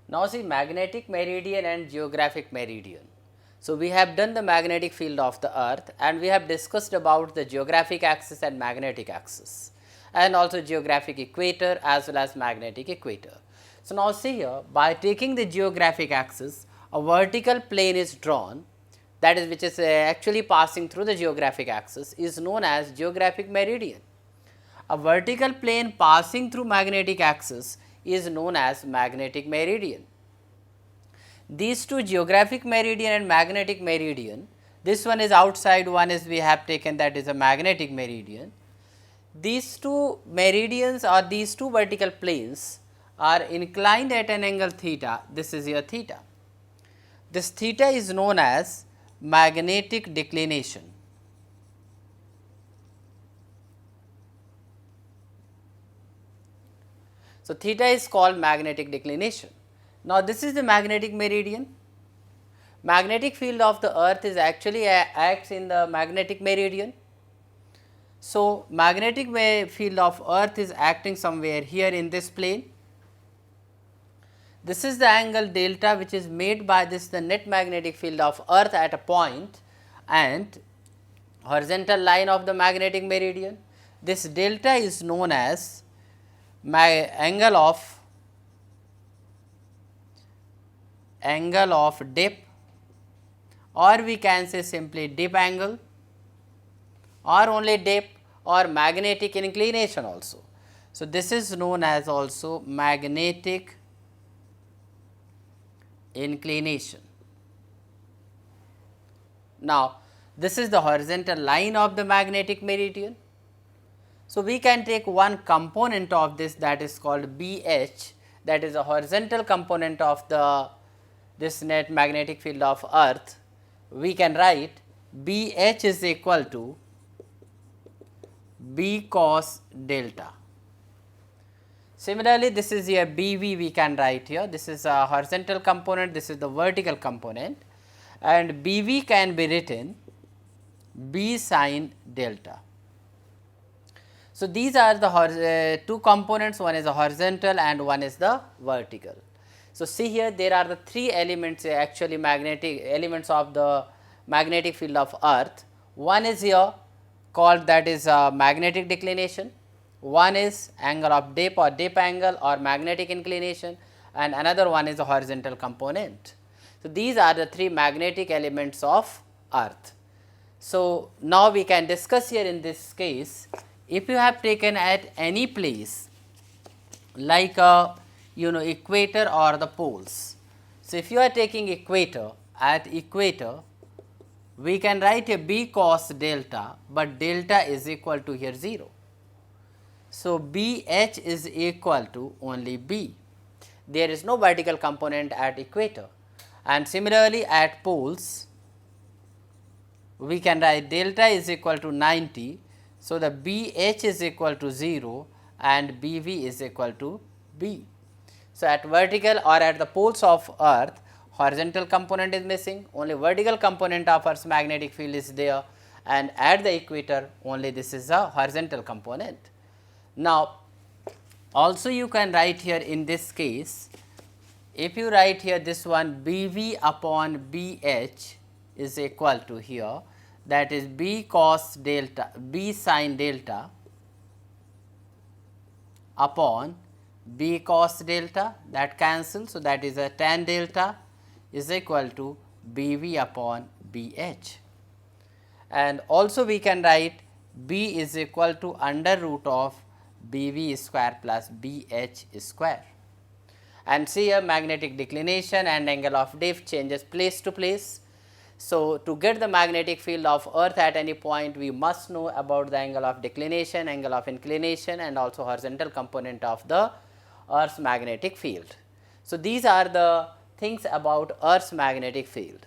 Now see magnetic meridian and geographic meridian. So we have done the magnetic field of the earth and we have discussed about the geographic axis and magnetic axis and also geographic equator as well as magnetic equator. So now see here, by taking the geographic axis, a vertical plane is drawn, that is which is actually passing through the geographic axis, is known as geographic meridian. A vertical plane passing through magnetic axis is known as magnetic meridian. These two, geographic meridian and magnetic meridian, this one is outside, one is we have taken, that is a magnetic meridian. These two meridians or these two vertical planes are inclined at an angle theta. This is your theta. This theta is known as magnetic declination. So theta is called magnetic declination. Now this is the magnetic meridian. Magnetic field of the earth is actually acts in the magnetic meridian. So magnetic field of earth is acting somewhere here in this plane. This is the angle delta which is made by this the net magnetic field of earth at a point and horizontal line of the magnetic meridian. This delta is known as angle of dip, or we can say simply dip angle, or only dip, or magnetic inclination also. So this is known as also magnetic inclination. Now this is the horizontal line of the magnetic meridian. So we can take one component of this, that is called BH, that is a horizontal component of this net magnetic field of earth. We can write BH is equal to B cos delta. Similarly, this is here BV we can write here, this is a horizontal component, this is the vertical component, and BV can be written B sin delta. So these are the two components, one is the horizontal and one is the vertical. So see here, there are the three elements actually magnetic elements of the magnetic field of earth. One is here called, that is magnetic declination, one is angle of dip or dip angle or magnetic inclination, and another one is a horizontal component. So these are the three magnetic elements of earth. So now we can discuss here in this case, if you have taken at any place like a equator or the poles. So if you are taking equator, at equator we can write a B cos delta, but delta is equal to here 0. So BH is equal to only B, there is no vertical component at equator, and similarly at poles we can write delta is equal to 90. So the BH is equal to 0 and BV is equal to B. So at vertical or at the poles of earth, horizontal component is missing, only vertical component of earth's magnetic field is there, and at the equator only this is a horizontal component. Now also you can write here in this case, if you write here this one BV upon BH is equal to here, that is B cos delta, B sin delta upon B cos delta, that cancels. So that is a tan delta is equal to BV upon BH, and also we can write B is equal to under root of BV square plus BH square. And see here magnetic declination and angle of dip changes place to place. So to get the magnetic field of earth at any point, we must know about the angle of declination, angle of inclination, and also horizontal component of the earth's magnetic field. So these are the things about earth's magnetic field.